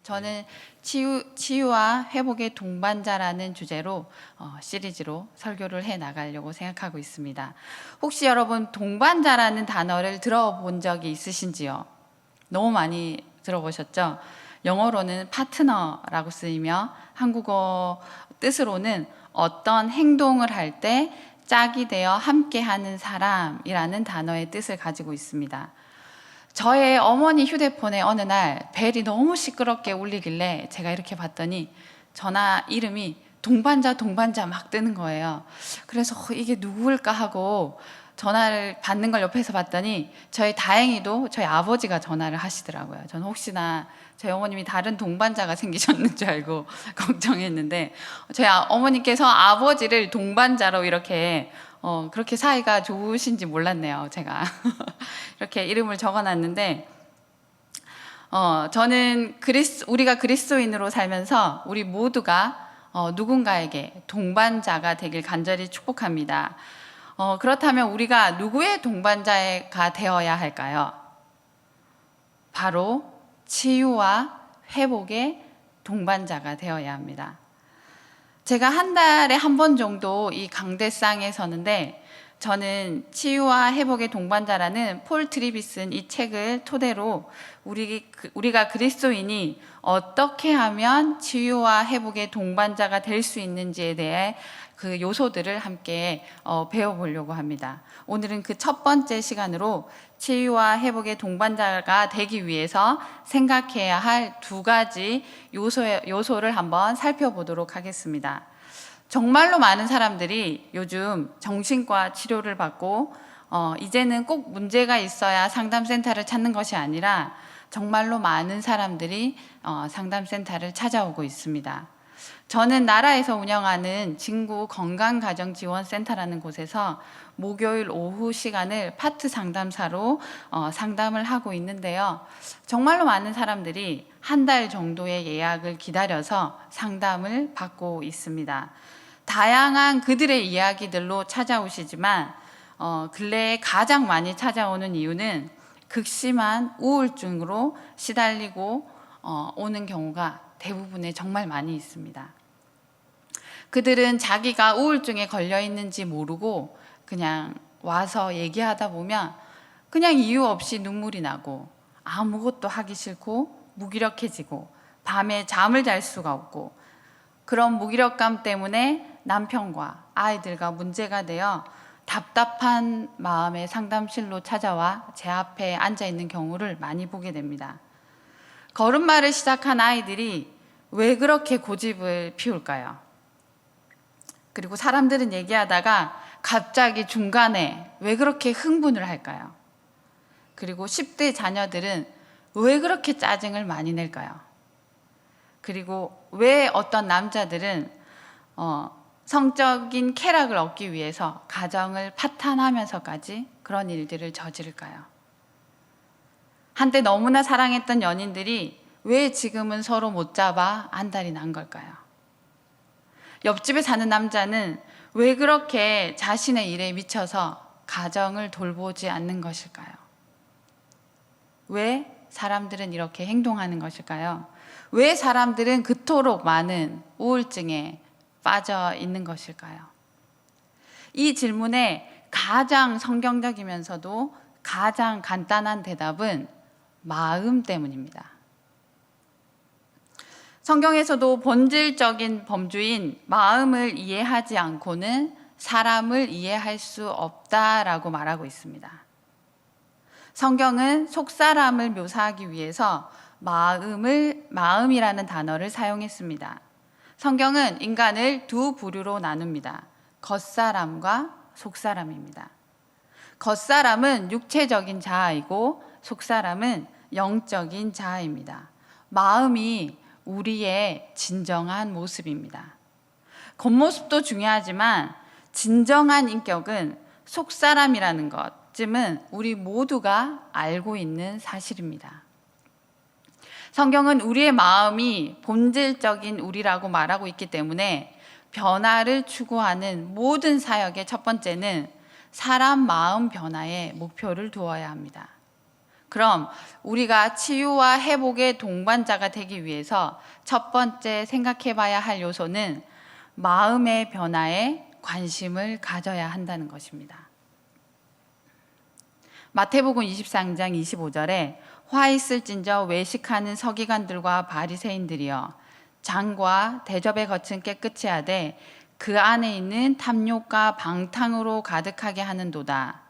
저는 치유와 회복의 동반자라는 주제로 시리즈로 설교를 해 나가려고 생각하고 있습니다. 혹시 여러분 동반자라는 단어를 들어본 적이 있으신지요? 너무 많이 들어보셨죠? 영어로는 파트너라고 쓰이며 한국어 뜻으로는 어떤 행동을 할 때 짝이 되어 함께하는 사람이라는 단어의 뜻을 가지고 있습니다. 저의 어머니 휴대폰에 어느 날 벨이 너무 시끄럽게 울리길래 제가 이렇게 봤더니 전화 이름이 동반자 막 뜨는 거예요. 그래서 이게 누구일까 하고 전화를 받는 걸 옆에서 봤더니 다행히도 저희 아버지가 전화를 하시더라고요. 저는 혹시나 저희 어머님이 다른 동반자가 생기셨는 줄 알고 걱정했는데 저희 어머니께서 아버지를 동반자로 이렇게 그렇게 사이가 좋으신지 몰랐네요, 제가. 이렇게 이름을 적어놨는데, 저는 우리가 그리스도인으로 살면서 우리 모두가 누군가에게 동반자가 되길 간절히 축복합니다. 그렇다면 우리가 누구의 동반자가 되어야 할까요? 바로 치유와 회복의 동반자가 되어야 합니다. 제가 한 달에 한 번 정도 이 강대상에 서는데 저는 치유와 회복의 동반자라는 폴 트리비슨 이 책을 토대로 우리가 그리스도인이 어떻게 하면 치유와 회복의 동반자가 될 수 있는지에 대해 그 요소들을 함께 배워보려고 합니다. 오늘은 그 첫 번째 시간으로 치유와 회복의 동반자가 되기 위해서 생각해야 할 두 가지 요소를 한번 살펴보도록 하겠습니다. 정말로 많은 사람들이 요즘 정신과 치료를 받고 이제는 꼭 문제가 있어야 상담센터를 찾는 것이 아니라 정말로 많은 사람들이 상담센터를 찾아오고 있습니다. 저는 나라에서 운영하는 진구 건강가정지원센터라는 곳에서 목요일 오후 시간을 파트 상담사로 상담을 하고 있는데요. 정말로 많은 사람들이 한 달 정도의 예약을 기다려서 상담을 받고 있습니다. 다양한 그들의 이야기들로 찾아오시지만 근래에 가장 많이 찾아오는 이유는 극심한 우울증으로 시달리고 오는 경우가 대부분에 정말 많이 있습니다. 그들은 자기가 우울증에 걸려 있는지 모르고 그냥 와서 얘기하다 보면 그냥 이유 없이 눈물이 나고 아무것도 하기 싫고 무기력해지고 밤에 잠을 잘 수가 없고 그런 무기력감 때문에 남편과 아이들과 문제가 되어 답답한 마음에 상담실로 찾아와 제 앞에 앉아 있는 경우를 많이 보게 됩니다. 걸음마를 시작한 아이들이 왜 그렇게 고집을 피울까요? 그리고 사람들은 얘기하다가 갑자기 중간에 왜 그렇게 흥분을 할까요? 그리고 10대 자녀들은 왜 그렇게 짜증을 많이 낼까요? 그리고 왜 어떤 남자들은 성적인 쾌락을 얻기 위해서 가정을 파탄하면서까지 그런 일들을 저지를까요? 한때 너무나 사랑했던 연인들이 왜 지금은 서로 못 잡아 안달이 난 걸까요? 옆집에 사는 남자는 왜 그렇게 자신의 일에 미쳐서 가정을 돌보지 않는 것일까요? 왜 사람들은 이렇게 행동하는 것일까요? 왜 사람들은 그토록 많은 우울증에 빠져 있는 것일까요? 이 질문에 가장 성경적이면서도 가장 간단한 대답은 마음 때문입니다. 성경에서도 본질적인 범주인 마음을 이해하지 않고는 사람을 이해할 수 없다라고 말하고 있습니다. 성경은 속사람을 묘사하기 위해서 마음이라는 단어를 사용했습니다. 성경은 인간을 두 부류로 나눕니다. 겉사람과 속사람입니다. 겉사람은 육체적인 자아이고 속사람은 영적인 자아입니다. 마음이 우리의 진정한 모습입니다. 겉모습도 중요하지만 진정한 인격은 속사람이라는 것쯤은 우리 모두가 알고 있는 사실입니다. 성경은 우리의 마음이 본질적인 우리라고 말하고 있기 때문에 변화를 추구하는 모든 사역의 첫 번째는 사람 마음 변화에 목표를 두어야 합니다. 그럼 우리가 치유와 회복의 동반자가 되기 위해서 첫 번째 생각해 봐야 할 요소는 마음의 변화에 관심을 가져야 한다는 것입니다. 마태복음 23장 25절에 화 있을진저 외식하는 서기관들과 바리새인들이여 장과 대접에 거친 깨끗이 하되 그 안에 있는 탐욕과 방탕으로 가득하게 하는도다.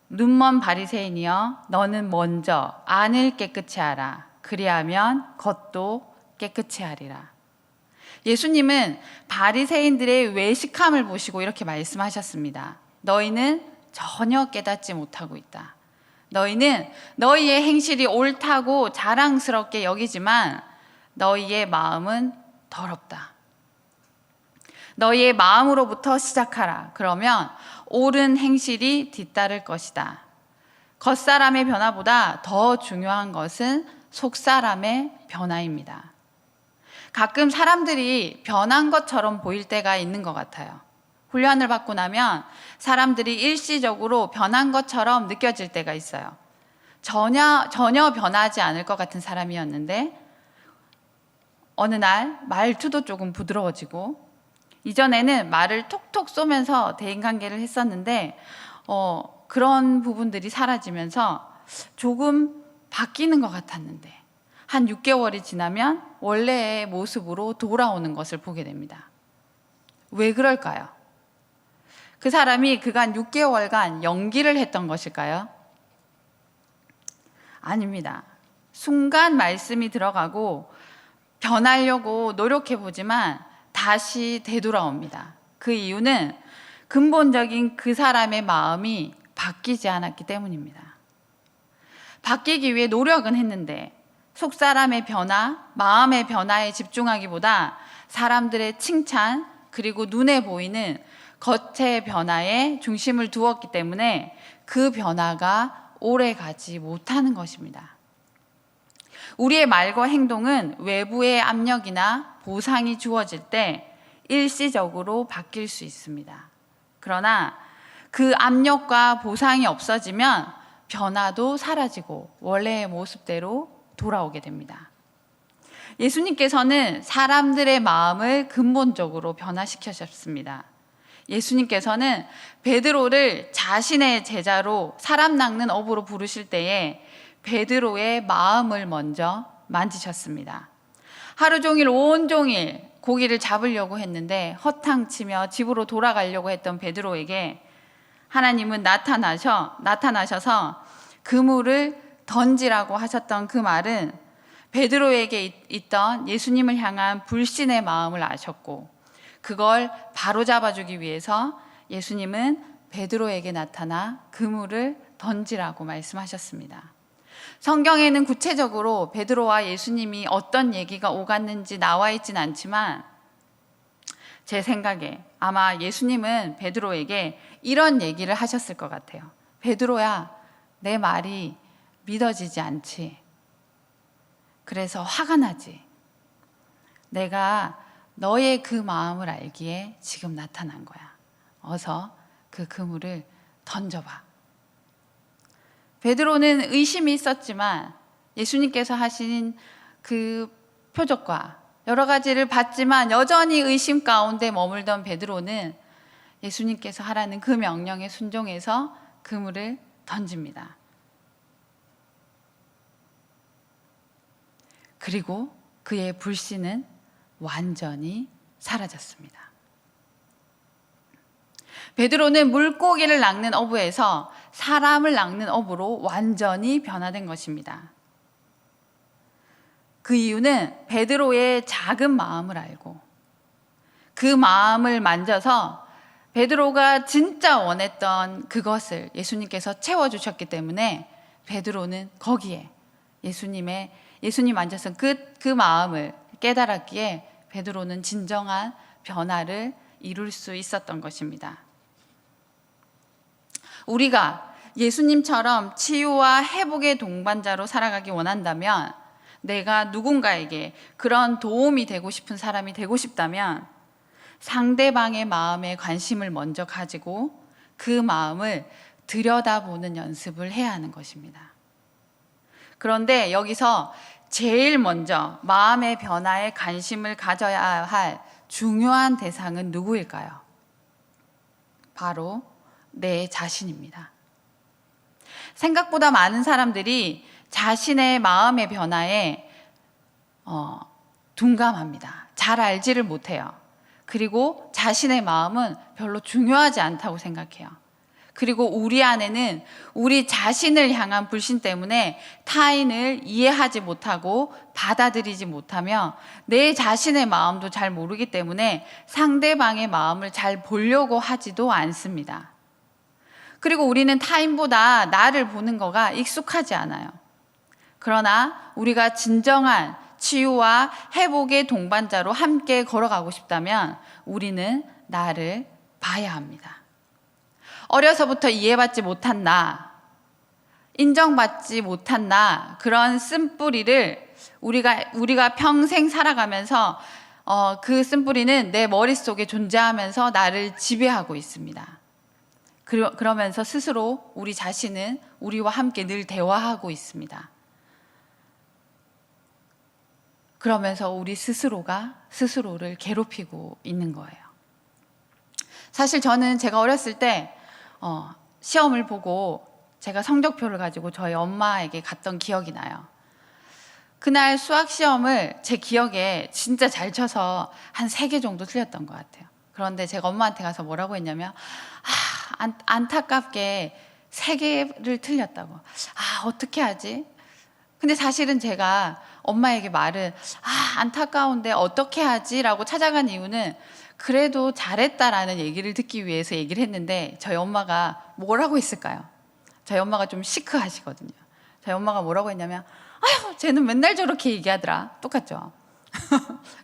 눈먼 바리새인이여 너는 먼저 안을 깨끗이 하라. 그리하면 겉도 깨끗이 하리라. 예수님은 바리새인들의 외식함을 보시고 이렇게 말씀하셨습니다. 너희는 전혀 깨닫지 못하고 있다. 너희는 너희의 행실이 옳다고 자랑스럽게 여기지만 너희의 마음은 더럽다. 너희의 마음으로부터 시작하라. 그러면 옳은 행실이 뒤따를 것이다. 겉사람의 변화보다 더 중요한 것은 속사람의 변화입니다. 가끔 사람들이 변한 것처럼 보일 때가 있는 것 같아요. 훈련을 받고 나면 사람들이 일시적으로 변한 것처럼 느껴질 때가 있어요. 전혀 변하지 않을 것 같은 사람이었는데 어느 날 말투도 조금 부드러워지고, 이전에는 말을 톡톡 쏘면서 대인관계를 했었는데 그런 부분들이 사라지면서 조금 바뀌는 것 같았는데 한 6개월이 지나면 원래의 모습으로 돌아오는 것을 보게 됩니다. 왜 그럴까요? 그 사람이 그간 6개월간 연기를 했던 것일까요? 아닙니다. 순간 말씀이 들어가고 변하려고 노력해보지만 다시 되돌아옵니다. 그 이유는 근본적인 그 사람의 마음이 바뀌지 않았기 때문입니다. 바뀌기 위해 노력은 했는데 속사람의 변화, 마음의 변화에 집중하기보다 사람들의 칭찬, 그리고 눈에 보이는 겉의 변화에 중심을 두었기 때문에 그 변화가 오래 가지 못하는 것입니다. 우리의 말과 행동은 외부의 압력이나 보상이 주어질 때 일시적으로 바뀔 수 있습니다. 그러나 그 압력과 보상이 없어지면 변화도 사라지고 원래의 모습대로 돌아오게 됩니다. 예수님께서는 사람들의 마음을 근본적으로 변화시키셨습니다. 예수님께서는 베드로를 자신의 제자로 사람 낚는 업으로 부르실 때에 베드로의 마음을 먼저 만지셨습니다. 하루 종일 온종일 고기를 잡으려고 했는데 허탕치며 집으로 돌아가려고 했던 베드로에게 하나님은 나타나셔서 그물을 던지라고 하셨던 그 말은 베드로에게 있던 예수님을 향한 불신의 마음을 아셨고, 그걸 바로잡아주기 위해서 예수님은 베드로에게 나타나 그물을 던지라고 말씀하셨습니다. 성경에는 구체적으로 베드로와 예수님이 어떤 얘기가 오갔는지 나와 있진 않지만 제 생각에 아마 예수님은 베드로에게 이런 얘기를 하셨을 것 같아요. 베드로야, 내 말이 믿어지지 않지? 그래서 화가 나지? 내가 너의 그 마음을 알기에 지금 나타난 거야. 어서 그 그물을 던져봐. 베드로는 의심이 있었지만 예수님께서 하신 그 표적과 여러 가지를 봤지만 여전히 의심 가운데 머물던 베드로는 예수님께서 하라는 그 명령에 순종해서 그물을 던집니다. 그리고 그의 불신은 완전히 사라졌습니다. 베드로는 물고기를 낚는 어부에서 사람을 낚는 어부로 완전히 변화된 것입니다. 그 이유는 베드로의 작은 마음을 알고 그 마음을 만져서 베드로가 진짜 원했던 그것을 예수님께서 채워주셨기 때문에 베드로는 거기에 예수님 만져서 그 마음을 깨달았기에 베드로는 진정한 변화를 이룰 수 있었던 것입니다. 우리가 예수님처럼 치유와 회복의 동반자로 살아가기 원한다면, 내가 누군가에게 그런 도움이 되고 싶은 사람이 되고 싶다면 상대방의 마음에 관심을 먼저 가지고 그 마음을 들여다보는 연습을 해야 하는 것입니다. 그런데 여기서 제일 먼저 마음의 변화에 관심을 가져야 할 중요한 대상은 누구일까요? 바로 내 자신입니다. 생각보다 많은 사람들이 자신의 마음의 변화에 둔감합니다. 잘 알지를 못해요. 그리고 자신의 마음은 별로 중요하지 않다고 생각해요. 그리고 우리 안에는 우리 자신을 향한 불신 때문에 타인을 이해하지 못하고 받아들이지 못하며 내 자신의 마음도 잘 모르기 때문에 상대방의 마음을 잘 보려고 하지도 않습니다. 그리고 우리는 타인보다 나를 보는 거가 익숙하지 않아요. 그러나 우리가 진정한 치유와 회복의 동반자로 함께 걸어가고 싶다면 우리는 나를 봐야 합니다. 어려서부터 이해받지 못한 나, 인정받지 못한 나, 그런 쓴뿌리를 우리가 평생 살아가면서 그 쓴뿌리는 내 머릿속에 존재하면서 나를 지배하고 있습니다. 그러면서 스스로 우리 자신은 우리와 함께 늘 대화하고 있습니다. 그러면서 우리 스스로가 스스로를 괴롭히고 있는 거예요. 사실 저는 제가 어렸을 때 시험을 보고 제가 성적표를 가지고 저희 엄마에게 갔던 기억이 나요. 그날 수학 시험을 제 기억에 진짜 잘 쳐서 한 3개 정도 틀렸던 것 같아요. 그런데 제가 엄마한테 가서 뭐라고 했냐면 안타깝게 3개를 틀렸다고. 어떻게 하지? 근데 사실은 제가 엄마에게 말은 안타까운데 어떻게 하지? 라고 찾아간 이유는 그래도 잘했다라는 얘기를 듣기 위해서 얘기를 했는데 저희 엄마가 뭐라고 했을까요? 저희 엄마가 좀 시크하시거든요. 저희 엄마가 뭐라고 했냐면 쟤는 맨날 저렇게 얘기하더라. 똑같죠?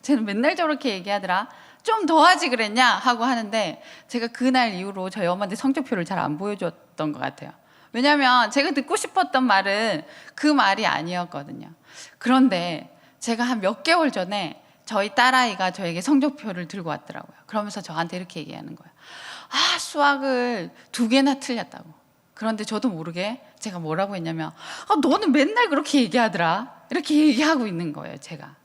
쟤는 맨날 저렇게 얘기하더라. 좀 더 하지 그랬냐? 하고 하는데 제가 그날 이후로 저희 엄마한테 성적표를 잘 안 보여줬던 것 같아요. 왜냐하면 제가 듣고 싶었던 말은 그 말이 아니었거든요. 그런데 제가 한 몇 개월 전에 저희 딸아이가 저에게 성적표를 들고 왔더라고요. 그러면서 저한테 이렇게 얘기하는 거예요. 수학을 2개나 틀렸다고. 그런데 저도 모르게 제가 뭐라고 했냐면 너는 맨날 그렇게 얘기하더라. 이렇게 얘기하고 있는 거예요, 제가.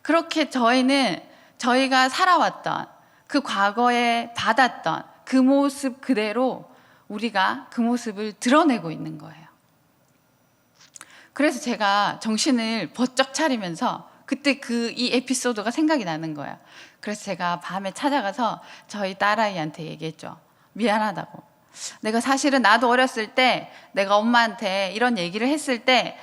그렇게 저희가 살아왔던 그 과거에 받았던 그 모습 그대로 우리가 그 모습을 드러내고 있는 거예요. 그래서 제가 정신을 번쩍 차리면서 그때 이 에피소드가 생각이 나는 거예요. 그래서 제가 밤에 찾아가서 저희 딸아이한테 얘기했죠. 미안하다고. 내가 사실은 나도 어렸을 때 내가 엄마한테 이런 얘기를 했을 때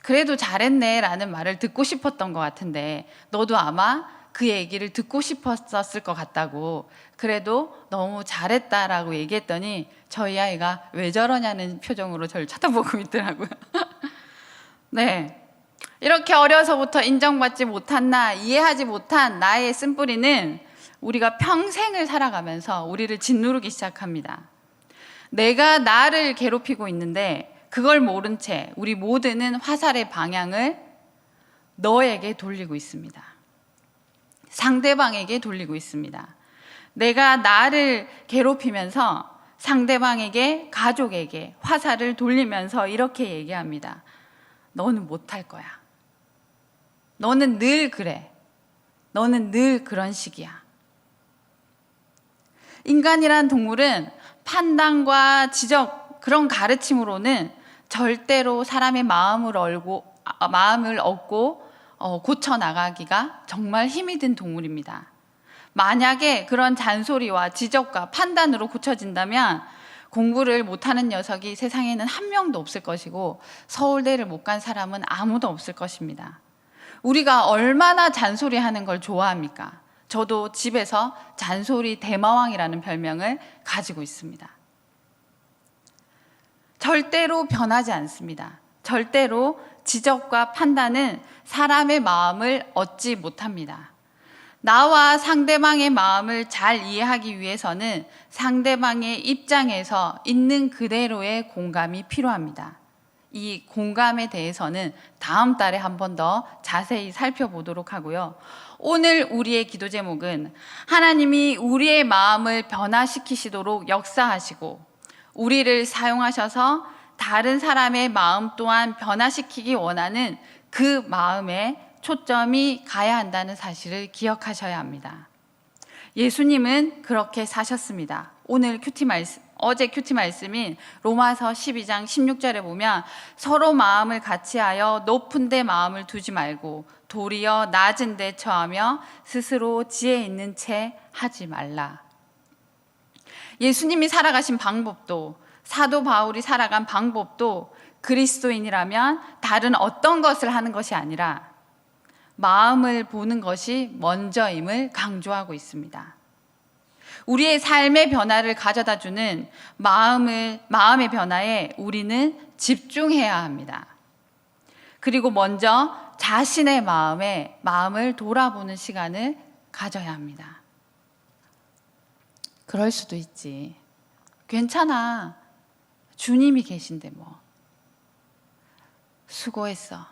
그래도 잘했네 라는 말을 듣고 싶었던 것 같은데 너도 아마 그 얘기를 듣고 싶었을 것 같다고. 그래도 너무 잘했다라고 얘기했더니 저희 아이가 왜 저러냐는 표정으로 저를 쳐다보고 있더라고요. 네. 이렇게 어려서부터 인정받지 못한 나, 이해하지 못한 나의 쓴뿌리는 우리가 평생을 살아가면서 우리를 짓누르기 시작합니다. 내가 나를 괴롭히고 있는데 그걸 모른 채 우리 모두는 화살의 방향을 너에게 돌리고 있습니다. 상대방에게 돌리고 있습니다. 내가 나를 괴롭히면서 상대방에게, 가족에게 화살을 돌리면서 이렇게 얘기합니다. 너는 못할 거야. 너는 늘 그래. 너는 늘 그런 식이야. 인간이란 동물은 판단과 지적, 그런 가르침으로는 절대로 사람의 마음을 얻고 고쳐나가기가 정말 힘이 든 동물입니다. 만약에 그런 잔소리와 지적과 판단으로 고쳐진다면 공부를 못하는 녀석이 세상에는 한 명도 없을 것이고 서울대를 못 간 사람은 아무도 없을 것입니다. 우리가 얼마나 잔소리하는 걸 좋아합니까? 저도 집에서 잔소리 대마왕이라는 별명을 가지고 있습니다. 절대로 변하지 않습니다. 절대로 지적과 판단은 사람의 마음을 얻지 못합니다. 나와 상대방의 마음을 잘 이해하기 위해서는 상대방의 입장에서 있는 그대로의 공감이 필요합니다. 이 공감에 대해서는 다음 달에 한 번 더 자세히 살펴보도록 하고요. 오늘 우리의 기도 제목은 하나님이 우리의 마음을 변화시키시도록 역사하시고 우리를 사용하셔서 다른 사람의 마음 또한 변화시키기 원하는 그 마음에 초점이 가야 한다는 사실을 기억하셔야 합니다. 예수님은 그렇게 사셨습니다. 어제 큐티 말씀인 로마서 12장 16절에 보면 서로 마음을 같이하여 높은 데 마음을 두지 말고 도리어 낮은 데 처하며 스스로 지혜 있는 채 하지 말라. 예수님이 살아가신 방법도 사도 바울이 살아간 방법도 그리스도인이라면 다른 어떤 것을 하는 것이 아니라 마음을 보는 것이 먼저임을 강조하고 있습니다. 우리의 삶의 변화를 가져다 주는 마음의 변화에 우리는 집중해야 합니다. 그리고 먼저 자신의 마음을 돌아보는 시간을 가져야 합니다. 그럴 수도 있지. 괜찮아. 주님이 계신데 뭐. 수고했어.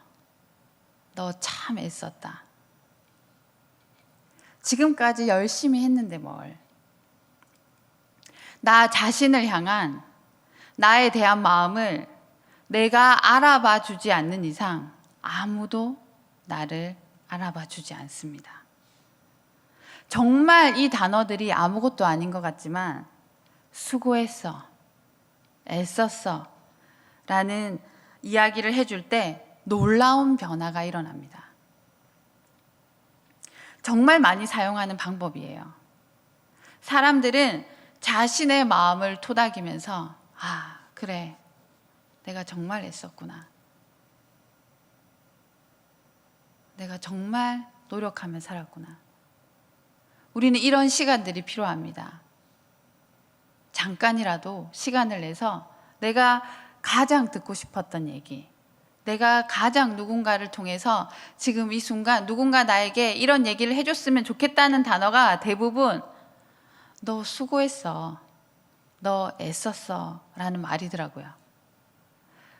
너 참 애썼다. 지금까지 열심히 했는데 뭘. 나 자신을 향한 나에 대한 마음을 내가 알아봐 주지 않는 이상 아무도 나를 알아봐 주지 않습니다. 정말 이 단어들이 아무것도 아닌 것 같지만 수고했어, 애썼어 라는 이야기를 해줄 때 놀라운 변화가 일어납니다. 정말 많이 사용하는 방법이에요. 사람들은 자신의 마음을 토닥이면서 아, 그래, 내가 정말 애썼구나. 내가 정말 노력하며 살았구나. 우리는 이런 시간들이 필요합니다. 잠깐이라도 시간을 내서 내가 가장 듣고 싶었던 얘기, 내가 가장 누군가를 통해서 지금 이 순간 누군가 나에게 이런 얘기를 해줬으면 좋겠다는 단어가 대부분 너 수고했어, 너 애썼어 라는 말이더라고요.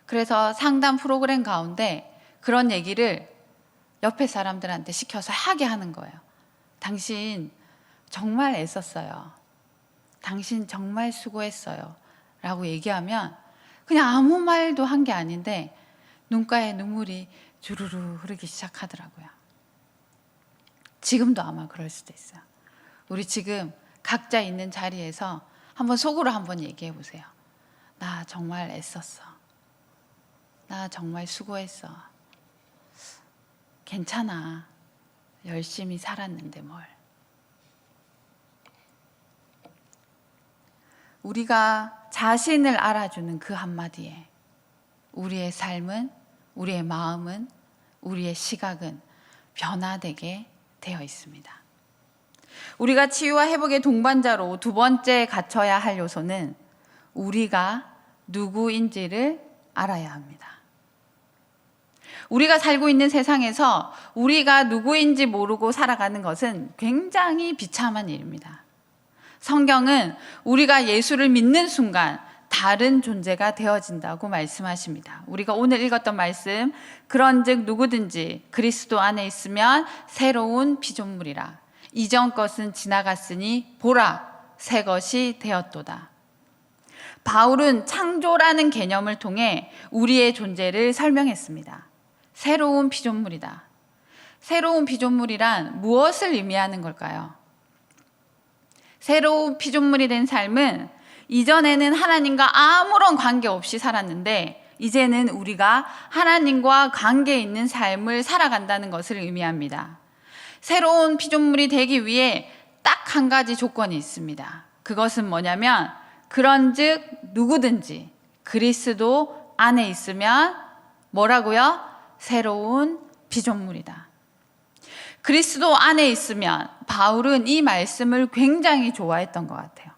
그래서 상담 프로그램 가운데 그런 얘기를 옆에 사람들한테 시켜서 하게 하는 거예요. 당신 정말 애썼어요. 당신 정말 수고했어요 라고 얘기하면 그냥 아무 말도 한 게 아닌데 눈가에 눈물이 주르르 흐르기 시작하더라고요. 지금도 아마 그럴 수도 있어요. 우리 지금 각자 있는 자리에서 한번 속으로 한번 얘기해 보세요. 나 정말 애썼어. 나 정말 수고했어. 괜찮아. 열심히 살았는데 뭘. 우리가 자신을 알아주는 그 한마디에 우리의 삶은, 우리의 마음은, 우리의 시각은 변화되게 되어 있습니다. 우리가 치유와 회복의 동반자로 두 번째 갖춰야 할 요소는 우리가 누구인지를 알아야 합니다. 우리가 살고 있는 세상에서 우리가 누구인지 모르고 살아가는 것은 굉장히 비참한 일입니다. 성경은 우리가 예수를 믿는 순간 다른 존재가 되어진다고 말씀하십니다. 우리가 오늘 읽었던 말씀, 그런즉 누구든지 그리스도 안에 있으면 새로운 피조물이라. 이전 것은 지나갔으니 보라, 새 것이 되었도다. 바울은 창조라는 개념을 통해 우리의 존재를 설명했습니다. 새로운 피조물이다. 새로운 피조물이란 무엇을 의미하는 걸까요? 새로운 피조물이 된 삶은 이전에는 하나님과 아무런 관계 없이 살았는데 이제는 우리가 하나님과 관계 있는 삶을 살아간다는 것을 의미합니다. 새로운 피조물이 되기 위해 딱 한 가지 조건이 있습니다. 그것은 뭐냐면 그런즉 누구든지 그리스도 안에 있으면 뭐라고요? 새로운 피조물이다. 그리스도 안에 있으면 바울은 이 말씀을 굉장히 좋아했던 것 같아요.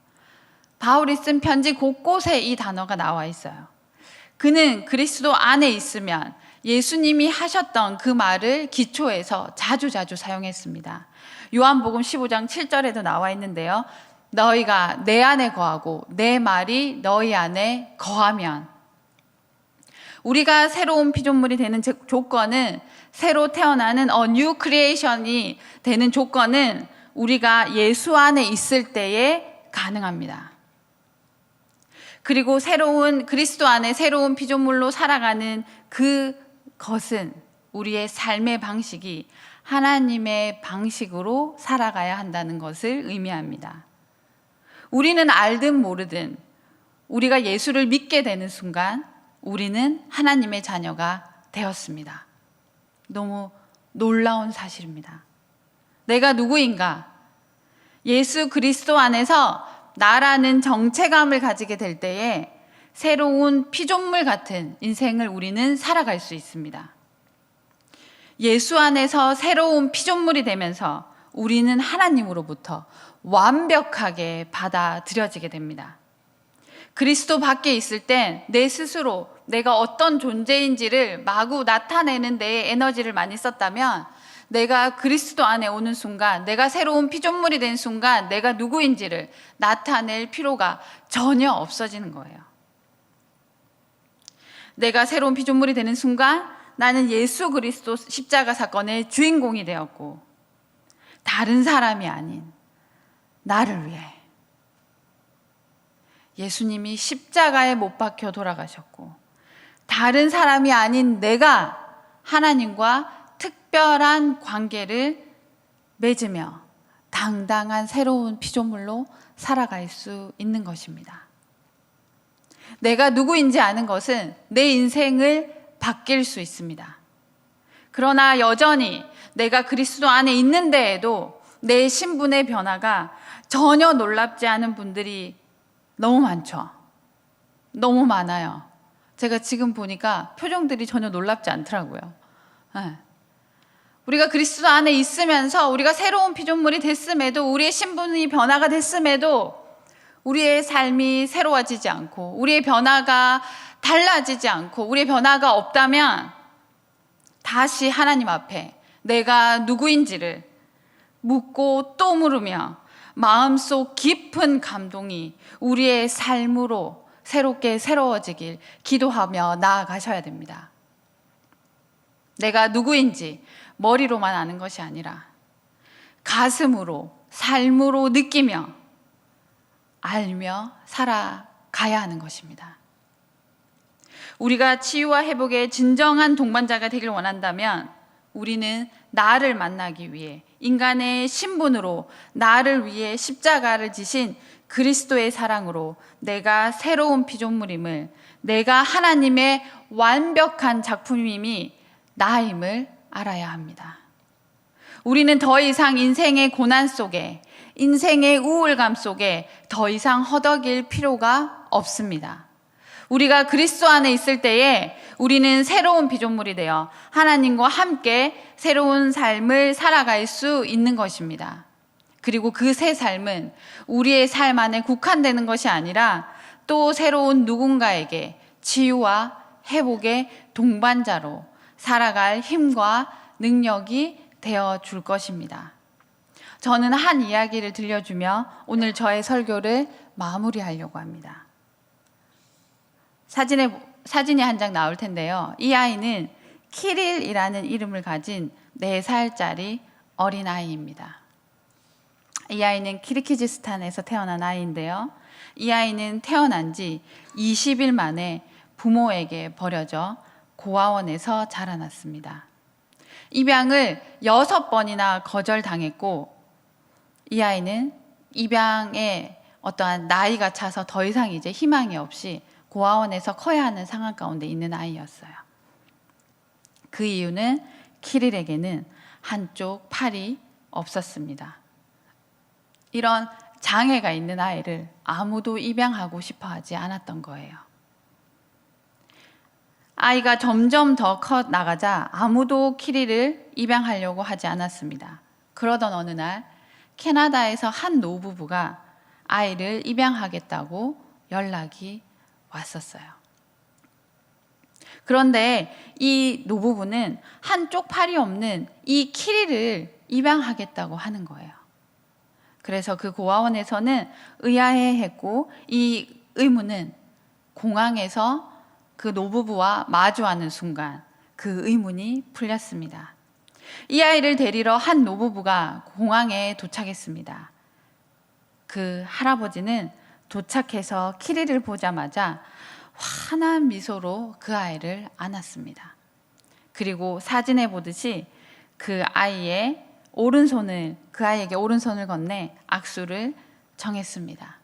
바울이 쓴 편지 곳곳에 이 단어가 나와 있어요. 그는 그리스도 안에 있으면 예수님이 하셨던 그 말을 기초해서 자주 사용했습니다. 요한복음 15장 7절에도 나와 있는데요. 너희가 내 안에 거하고 내 말이 너희 안에 거하면, 우리가 새로운 피조물이 되는 조건은, 새로 태어나는 new creation이 되는 조건은 우리가 예수 안에 있을 때에 가능합니다. 그리고 그리스도 안에 새로운 피조물로 살아가는 그것은 우리의 삶의 방식이 하나님의 방식으로 살아가야 한다는 것을 의미합니다. 우리는 알든 모르든 우리가 예수를 믿게 되는 순간 우리는 하나님의 자녀가 되었습니다. 너무 놀라운 사실입니다. 내가 누구인가? 예수 그리스도 안에서 나라는 정체감을 가지게 될 때에 새로운 피조물 같은 인생을 우리는 살아갈 수 있습니다. 예수 안에서 새로운 피조물이 되면서 우리는 하나님으로부터 완벽하게 받아들여지게 됩니다. 그리스도 밖에 있을 땐 내 스스로 내가 어떤 존재인지를 마구 나타내는 데에 에너지를 많이 썼다면, 내가 그리스도 안에 오는 순간, 내가 새로운 피조물이 된 순간 내가 누구인지를 나타낼 필요가 전혀 없어지는 거예요. 내가 새로운 피조물이 되는 순간 나는 예수 그리스도 십자가 사건의 주인공이 되었고, 다른 사람이 아닌 나를 위해 예수님이 십자가에 못 박혀 돌아가셨고, 다른 사람이 아닌 내가 하나님과 특별한 관계를 맺으며 당당한 새로운 피조물로 살아갈 수 있는 것입니다. 내가 누구인지 아는 것은 내 인생을 바뀔 수 있습니다. 그러나 여전히 내가 그리스도 안에 있는 데에도 내 신분의 변화가 전혀 놀랍지 않은 분들이 너무 많죠. 너무 많아요. 제가 지금 보니까 표정들이 전혀 놀랍지 않더라고요. 네. 우리가 그리스도 안에 있으면서 우리가 새로운 피조물이 됐음에도, 우리의 신분이 변화가 됐음에도 우리의 삶이 새로워지지 않고, 우리의 변화가 달라지지 않고, 우리의 변화가 없다면 다시 하나님 앞에 내가 누구인지를 묻고 또 물으며 마음속 깊은 감동이 우리의 삶으로 새롭게 새로워지길 기도하며 나아가셔야 됩니다. 내가 누구인지 머리로만 아는 것이 아니라 가슴으로, 삶으로 느끼며 알며 살아가야 하는 것입니다. 우리가 치유와 회복의 진정한 동반자가 되길 원한다면 우리는 나를 만나기 위해 인간의 신분으로 나를 위해 십자가를 지신 그리스도의 사랑으로 내가 새로운 피조물임을, 내가 하나님의 완벽한 작품임이 나임을 알아야 합니다. 우리는 더 이상 인생의 고난 속에, 인생의 우울감 속에 더 이상 허덕일 필요가 없습니다. 우리가 그리스도 안에 있을 때에 우리는 새로운 피조물이 되어 하나님과 함께 새로운 삶을 살아갈 수 있는 것입니다. 그리고 그 새 삶은 우리의 삶 안에 국한되는 것이 아니라 또 새로운 누군가에게 치유와 회복의 동반자로 살아갈 힘과 능력이 되어 줄 것입니다. 저는 한 이야기를 들려주며 오늘 저의 설교를 마무리하려고 합니다. 사진이 한 장 나올 텐데요. 이 아이는 키릴이라는 이름을 가진 4살짜리 어린아이입니다. 이 아이는 키르기즈스탄에서 태어난 아이인데요. 이 아이는 태어난 지 20일 만에 부모에게 버려져 고아원에서 자라났습니다. 입양을 6번이나 거절당했고, 이 아이는 입양에 어떠한 나이가 차서 더 이상 이제 희망이 없이 고아원에서 커야 하는 상황 가운데 있는 아이였어요. 그 이유는 키릴에게는 한쪽 팔이 없었습니다. 이런 장애가 있는 아이를 아무도 입양하고 싶어 하지 않았던 거예요. 아이가 점점 더 커 나가자 아무도 키릴을 입양하려고 하지 않았습니다. 그러던 어느 날 캐나다에서 한 노부부가 아이를 입양하겠다고 연락이 왔었어요. 그런데 이 노부부는 한쪽 팔이 없는 이 키릴을 입양하겠다고 하는 거예요. 그래서 그 고아원에서는 의아해했고, 이 의무는 공항에서 그 노부부와 마주하는 순간 그 의문이 풀렸습니다. 이 아이를 데리러 한 노부부가 공항에 도착했습니다. 그 할아버지는 도착해서 키리를 보자마자 환한 미소로 그 아이를 안았습니다. 그리고 사진에 보듯이 그 아이에게 오른손을 건네 악수를 청했습니다.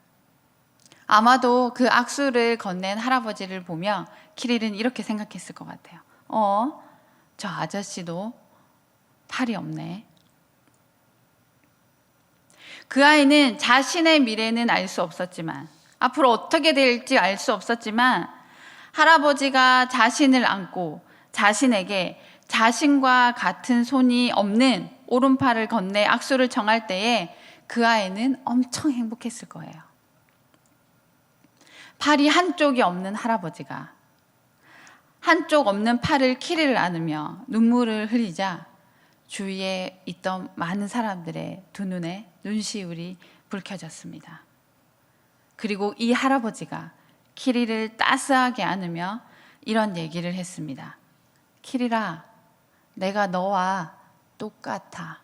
아마도 그 악수를 건넨 할아버지를 보며 키릴은 이렇게 생각했을 것 같아요. 저 아저씨도 팔이 없네. 그 아이는 자신의 미래는 알 수 없었지만, 앞으로 어떻게 될지 알 수 없었지만, 할아버지가 자신을 안고 자신에게 자신과 같은 손이 없는 오른팔을 건네 악수를 청할 때에 그 아이는 엄청 행복했을 거예요. 팔이 한쪽이 없는 할아버지가 한쪽 없는 팔을 키리를 안으며 눈물을 흘리자 주위에 있던 많은 사람들의 두 눈에 눈시울이 붉혀졌습니다. 그리고 이 할아버지가 키리를 따스하게 안으며 이런 얘기를 했습니다. 키리라, 내가 너와 똑같아.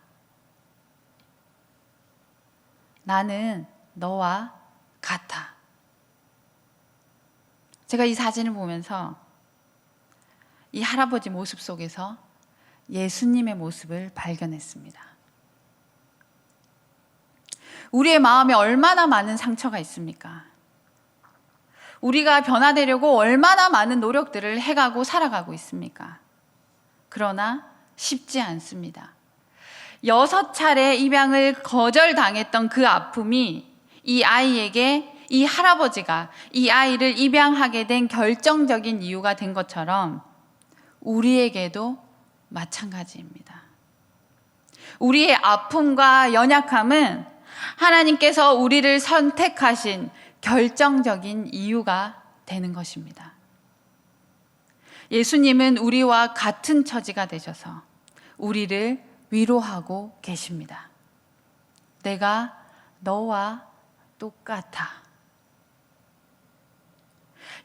나는 너와 같아. 제가 이 사진을 보면서 이 할아버지 모습 속에서 예수님의 모습을 발견했습니다. 우리의 마음에 얼마나 많은 상처가 있습니까? 우리가 변화되려고 얼마나 많은 노력들을 해가고 살아가고 있습니까? 그러나 쉽지 않습니다. 6차례 입양을 거절당했던 그 아픔이 이 아이에게 이 할아버지가 이 아이를 입양하게 된 결정적인 이유가 된 것처럼 우리에게도 마찬가지입니다. 우리의 아픔과 연약함은 하나님께서 우리를 선택하신 결정적인 이유가 되는 것입니다. 예수님은 우리와 같은 처지가 되셔서 우리를 위로하고 계십니다. 내가 너와 똑같아.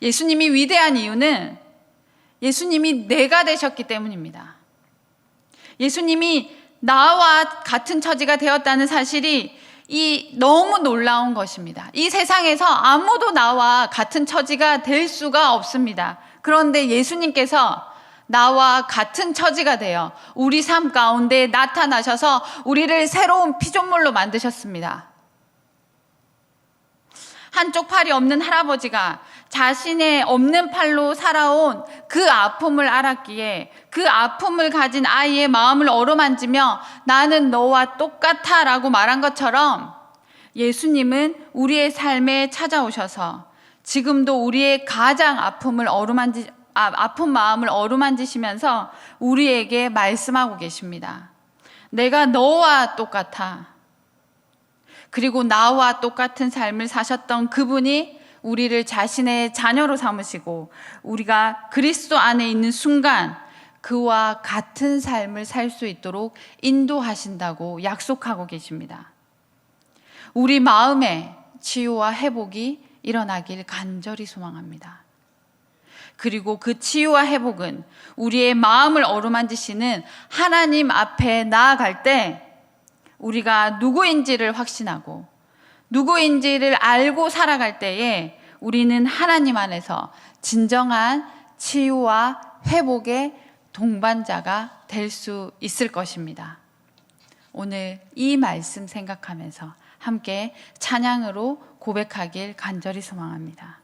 예수님이 위대한 이유는 예수님이 내가 되셨기 때문입니다. 예수님이 나와 같은 처지가 되었다는 사실이 너무 놀라운 것입니다. 이 세상에서 아무도 나와 같은 처지가 될 수가 없습니다. 그런데 예수님께서 나와 같은 처지가 되어 우리 삶 가운데 나타나셔서 우리를 새로운 피조물로 만드셨습니다. 한쪽 팔이 없는 할아버지가 자신의 없는 팔로 살아온 그 아픔을 알았기에 그 아픔을 가진 아이의 마음을 어루만지며 나는 너와 똑같아 라고 말한 것처럼 예수님은 우리의 삶에 찾아오셔서 지금도 우리의 가장 아픈 마음을 어루만지시면서 우리에게 말씀하고 계십니다. 내가 너와 똑같아. 그리고 나와 똑같은 삶을 사셨던 그분이 우리를 자신의 자녀로 삼으시고 우리가 그리스도 안에 있는 순간 그와 같은 삶을 살 수 있도록 인도하신다고 약속하고 계십니다. 우리 마음에 치유와 회복이 일어나길 간절히 소망합니다. 그리고 그 치유와 회복은 우리의 마음을 어루만지시는 하나님 앞에 나아갈 때 우리가 누구인지를 확신하고 누구인지를 알고 살아갈 때에 우리는 하나님 안에서 진정한 치유와 회복의 동반자가 될 수 있을 것입니다. 오늘 이 말씀 생각하면서 함께 찬양으로 고백하길 간절히 소망합니다.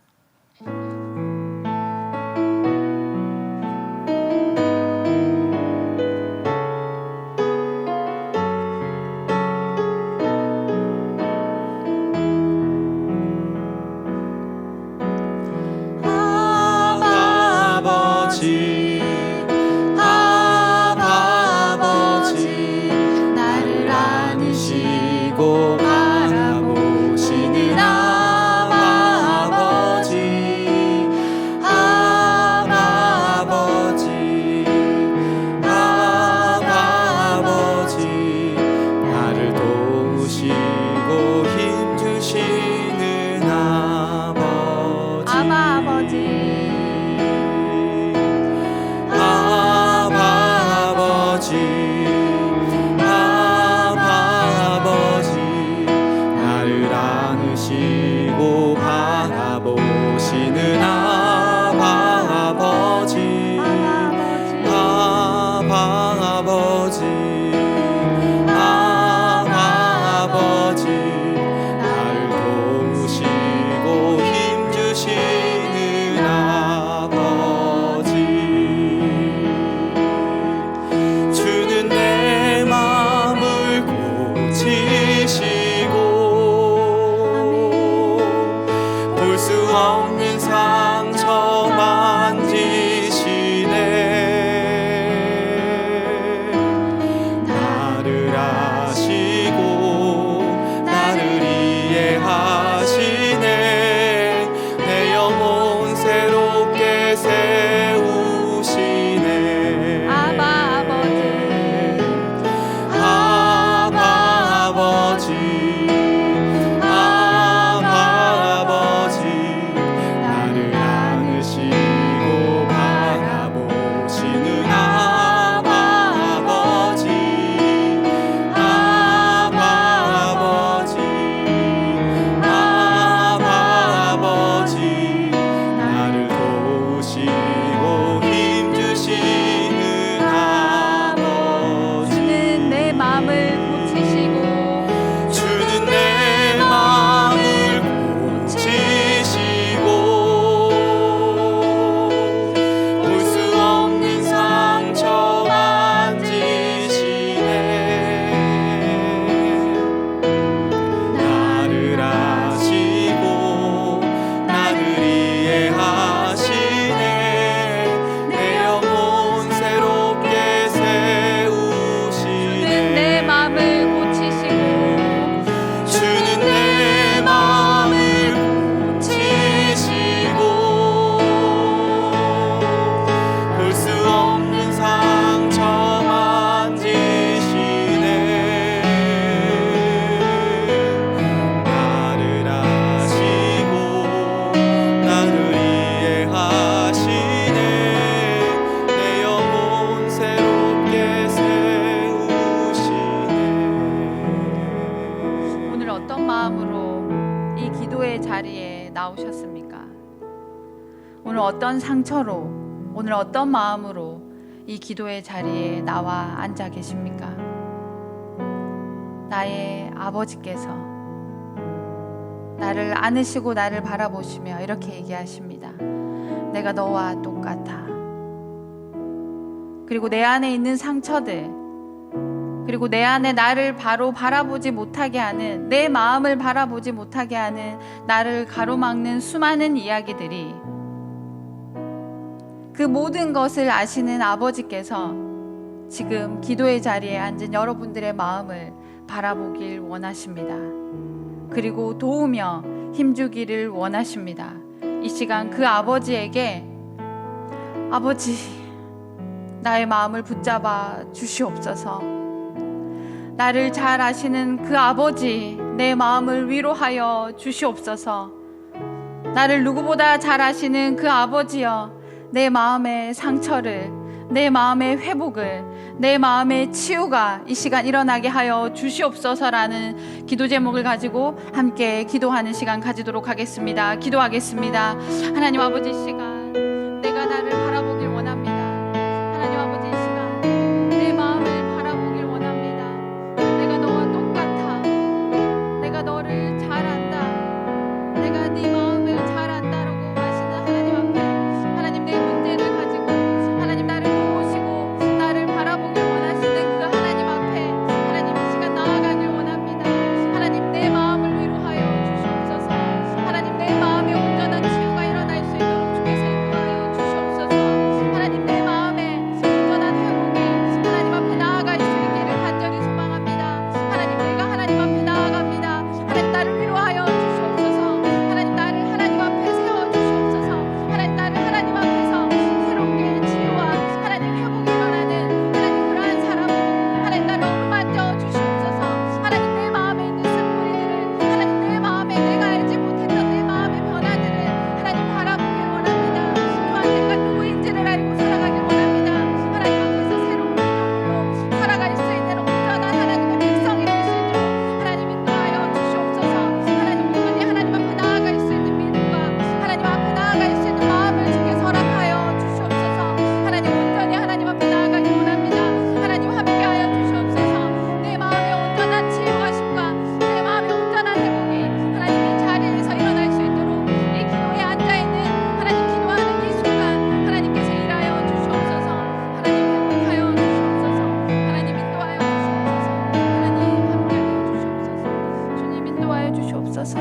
바라보시는 아버지 오늘 어떤 상처로, 오늘 어떤 마음으로 이 기도의 자리에 나와 앉아 계십니까? 나의 아버지께서 나를 안으시고 나를 바라보시며 이렇게 얘기하십니다. 내가 너와 똑같아. 그리고 내 안에 있는 상처들, 그리고 내 안에 나를 바로 바라보지 못하게 하는, 내 마음을 바라보지 못하게 하는, 나를 가로막는 수많은 이야기들이, 그 모든 것을 아시는 아버지께서 지금 기도의 자리에 앉은 여러분들의 마음을 바라보길 원하십니다. 그리고 도우며 힘주기를 원하십니다. 이 시간 그 아버지에게, 아버지, 나의 마음을 붙잡아 주시옵소서. 나를 잘 아시는 그 아버지, 내 마음을 위로하여 주시옵소서. 나를 누구보다 잘 아시는 그 아버지여, 내 마음의 상처를, 내 마음의 회복을, 내 마음의 치유가 이 시간 일어나게 하여 주시옵소서라는 기도 제목을 가지고 함께 기도하는 시간 가지도록 하겠습니다. 기도하겠습니다. 하나님 아버지, 이 시간 내가 나를 바라보길 원합니다. 하나님 아버지, 이 시간 내 마음을 바라보길 원합니다. 내가 너와 똑같아. 내가 너를 잘 안다. 내가 네 마음을 잘 안다라고 하시는 하나님 앞에, 하나님 내 문제를 가지고 하나님 나를 도우시고 나를 바라보길 원하시는 그 하나님 앞에 하나님 이 시간 나아가길 원합니다. 하나님 내 마음을 위로하여 주시옵소서. 하나님 내 마음에 온전한 치유가 일어날 수 있도록 주께서 인도하여 주시옵소서. 하나님 내 마음에 온전한 회복이 하나님 앞에 나아갈 수 있기를 간절히 소망합니다. 하나님 내가 하나님 앞에 나아갑니다. 하나님 나를 위로하여 주시옵소서. 하나님 나를 하나님 앞에 세워 주시옵소서. 하나님 나를 하나님 앞에서 새롭게 치유와 하나님 회복이 일어나는 하나님 그러한 사람으로 하나님 나를 어루만져 주시옵소서. 하나님 내 마음에 있는 쓴뿌리들을, 하나님 내 마음에 내가 알지 못했던 내 마음의 변화들을 하나님 바라보길 원합니다. 또한 내가 누구인지를 알고 살아가길 원합니다. 하나님 앞에서 새로운 기쁨으로 살아갈 수 있는 온전한 하나님의 백성이 될 수 있도록 하나님 인도하여 주시옵소서. 하나님 온전히 하나님 앞에 나아갈 수 있는 믿음과 하나님 앞에 나아갈 수 있는 마음을 주께 허락하여 주시옵소서. 하나님 온전히 하나님 앞에 나아가길 원합니다. 하나님 함께하여 주시옵소서. 내 마음의 온전한 치유하심과 내 마음의 온전한 회복이 하나님 이 자리에서 일어날 수 있도록 이 기도에 앉아있는 하나님 기도하는 이 순간 하나님께서 일하여 주시옵소서. 하나님 회복하여 주시옵소서. 하나님 인도하여 주시옵소서. 하나님 함께하여 주시옵소서. 주님 인도하여 주시옵소서.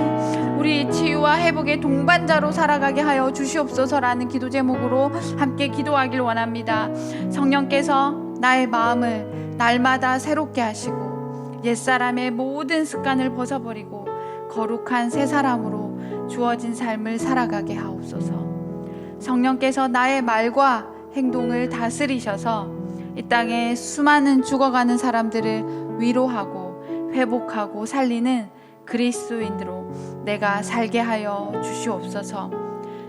우리 치유와 회복의 동반자로 살아가게 하여 주시옵소서라는 기도 제목으로 함께 기도하길 원합니다. 성령께서 나의 마음을 날마다 새롭게 하시고 옛사람의 모든 습관을 벗어버리고 거룩한 새 사람으로 주어진 삶을 살아가게 하옵소서. 성령께서 나의 말과 행동을 다스리셔서 이 땅에 수많은 죽어가는 사람들을 위로하고 회복하고 살리는 그리스도인으로 내가 살게 하여 주시옵소서.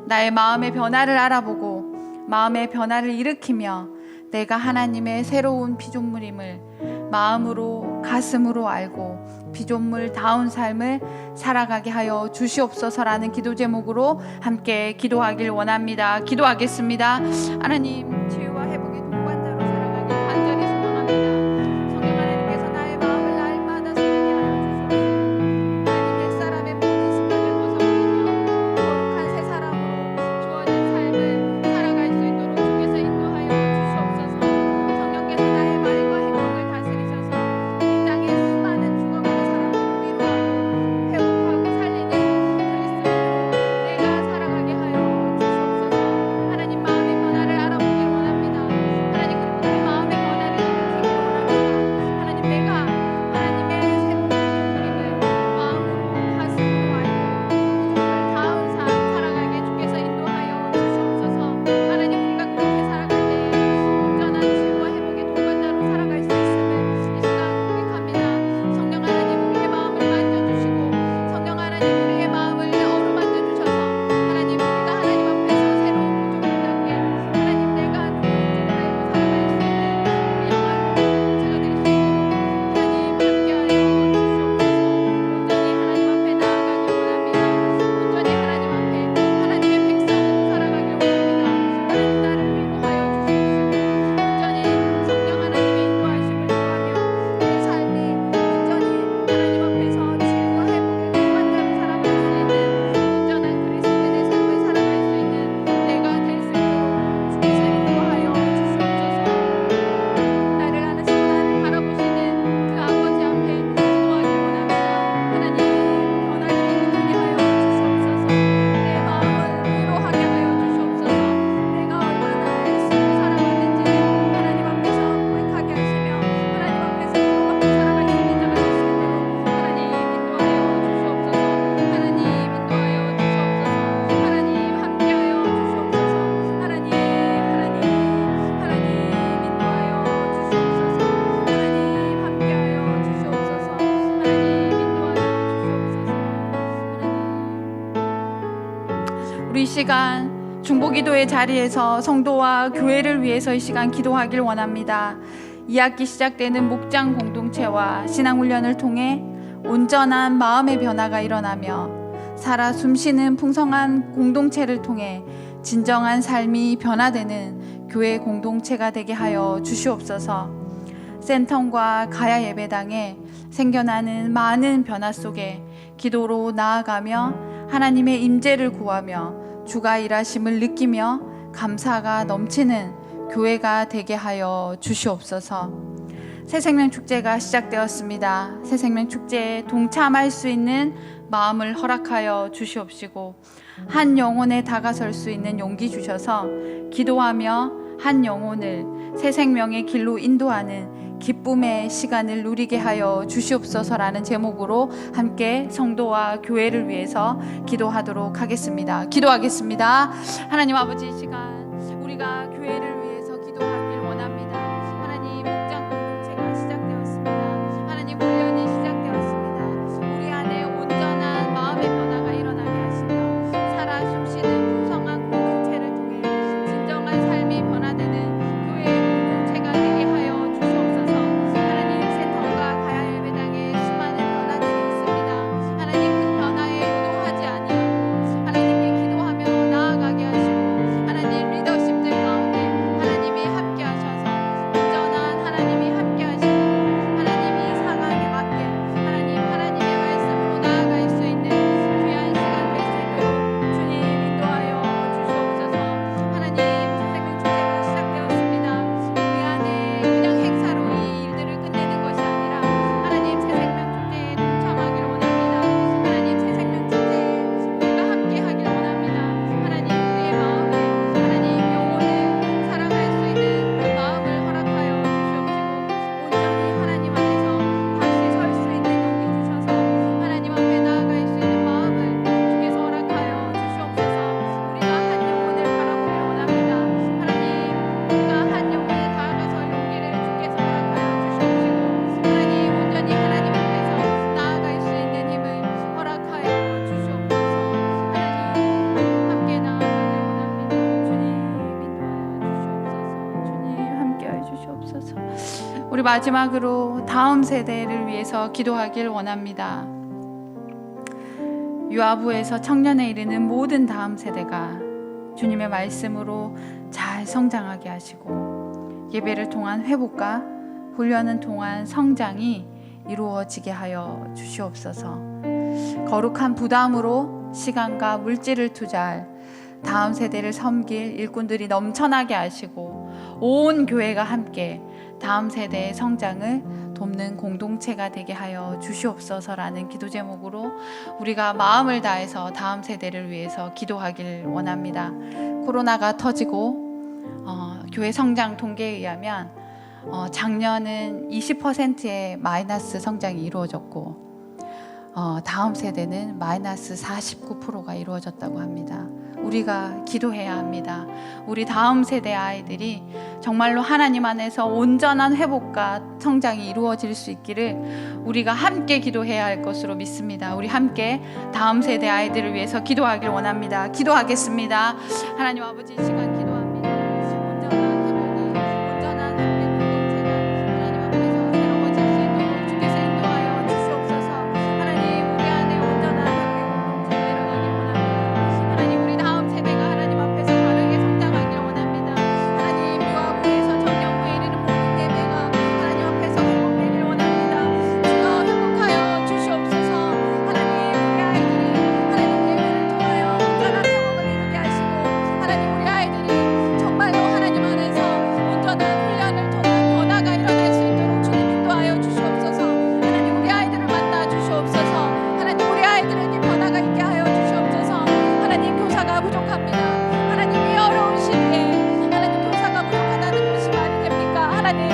나의 마음의 변화를 알아보고 마음의 변화를 일으키며 내가 하나님의 새로운 피조물임을 마음으로 가슴으로 알고 피조물다운 삶을 살아가게 하여 주시옵소서라는 기도 제목으로 함께 기도하길 원합니다. 기도하겠습니다. 하나님 치유와 회복의 동반자로 살아가길 간절히 소망합니다. 성령 하나님께서 나의 마음을 날마다 새롭게 하여 주시옵소서. 하나님 옛사람의 모든 습관을 벗어버리며 거룩한 새 사람으로 주어진 삶을 살아갈 수 있도록 주께서 인도하여 주시옵소서. 성령께서 나의 말과 행동을 다스리셔서 이 땅에 수많은 죽어가는 사람들을 위로하고 회복하고 살리는 그리스도인으로 내가 살아가게 하여 주시옵소서. 하나님 마음의 변화를 알아보길 시간 중보기도의 자리에서 성도와 교회를 위해서 이 시간 기도하길 원합니다. 2학기 시작되는 목장 공동체와 신앙훈련을 통해 온전한 마음의 변화가 일어나며 살아 숨쉬는 풍성한 공동체를 통해 진정한 삶이 변화되는 교회 공동체가 되게 하여 주시옵소서. 센텀과 가야 예배당에 생겨나는 많은 변화 속에 기도로 나아가며 하나님의 임재를 구하며 주가 일하심을 느끼며 감사가 넘치는 교회가 되게 하여 주시옵소서. 새생명 축제가 시작되었습니다. 새생명 축제에 동참할 수 있는 마음을 허락하여 주시옵시고 한 영혼에 다가설 수 있는 용기 주셔서 기도하며 한 영혼을 새생명의 길로 인도하는 기쁨의 시간을 누리게 하여 주시옵소서라는 제목으로 함께 성도와 교회를 위해서 기도하도록 하겠습니다. 기도하겠습니다. 하나님 아버지, 이 시간 우리가 교회를 위해서 기도하길 원합니다. 하나님, 목장 공동체가 시작되었습니다. 하나님, 훈련이 시작되었습니다. 우리 안에 온전한 마음의 변화가 일어나게 하시며 살아 숨쉬는 풍성한 공동체를 통해 진정한 삶이 변화되는 교회의 공동체가 되게 하여 주시옵소서. 하나님, 센텀과 가야 예배당에 수많은 변화들이 있습니다. 하나님, 그 변화에 유도하지 아니하고 하나님께 기도하며 나아가게 하시고 하나님, 리더십들 가운데 하나님이 함께 하셔서 온전한 하나님이 함께 하시고 하나님이 상황에 맞게 하나님의 말씀으로 나아갈 수 있는 귀한 시간 될 수 있도록 주님 인도하여 주시옵소서. 하나님, 새생명 축제가 시작되었습니다. 우리 안에 그냥 행사로 이 일들을 끝내는 것이 아니라 하나님, 새생명 축제에 동참하길 원합니다. 하나님, 새생명 축제에 우리가 함께 하길 원합니다. 하나님, 우리의 마음에 하나님 영혼을 사랑할 수 있는 그 마음을 허락하여 주시옵시고 온전히 하나님 안에서 다시 설 수 있는 용기 주셔서 하나님 앞에 나아갈 수 있는 마음을 주께서 허락하여 주시옵소서. 우리가 한 영혼을 바라보길 원합니다. 하나님, 우리가 한 영혼에 다가설 용기를 주께서 허락하여 주시옵시고 하나님, 온전히 하나님 앞에서 나아갈 수 있는 힘을 허락하여 주시옵소서. 하나님, 함께 나아가길 원합니다. 주님 인도하여 주시옵소서. 주님 함께하여 주시옵소서. 우리 마지막으로 다음 세대를 위해서 기도하길 원합니다. 유아부에서 청년에 이르는 모든 다음 세대가 주님의 말씀으로 잘 성장하게 하시고 예배를 통한 회복과 훈련을 통한 성장이 이루어지게 하여 주시옵소서. 거룩한 부담으로 시간과 물질을 투자할 다음 세대를 섬길 일꾼들이 넘쳐나게 하시고 온 교회가 함께 다음 세대의 성장을 돕는 공동체가 되게 하여 주시옵소서라는 기도 제목으로 우리가 마음을 다해서 다음 세대를 위해서 기도하길 원합니다. 코로나가 터지고 교회 성장 통계에 의하면 작년은 20%의 마이너스 성장이 이루어졌고 다음 세대는 마이너스 49%가 이루어졌다고 합니다. 우리가 기도해야 합니다. 우리 다음 세대 아이들이 정말로 하나님 안에서 온전한 회복과 성장이 이루어질 수 있기를 우리가 함께 기도해야 할 것으로 믿습니다. 우리 함께 다음 세대 아이들을 위해서 기도하길 원합니다. 기도하겠습니다. 하나님 아버지, 이 시간 기도합니다. 온전한 회복이, 온전한 함께 공동체가 하나님 앞에서 새로워질 수 있도록 주께서 인도하여 주시옵소서. 하나님, 우리 안에 온전한 회복의 공동체가 일어나길 원합니다. 하나님, 우리 다음 세대가 하나님 앞에서 바르게 성장하길 원합니다. 하나님, 유아부에서 정령부에 이르는 모든 예배가 하나님 앞에서 회복되길 원합니다. 주여 회복하여 주시옵소서. 하나님, 우리 아이들이 하나님 예배를 통하여 온전한 회복을 이루게 하시고 하나님, 우리 아이들이 정말로 하나님 안에서 온전한 훈련을 통한 변화가 일어날 수 있도록 주님 인도하여 주시옵소서. 하나님, 우리 아이들을 만나 주시옵소서. 하나님, 우리 아이들에게 변화가 있게 하여 주시옵소서. 하나님, 교사가 부족합니다. 하나님, 이 어려운 시기에 하나님 교사가 부족하다는 것이 말이 됩니까? 하나님,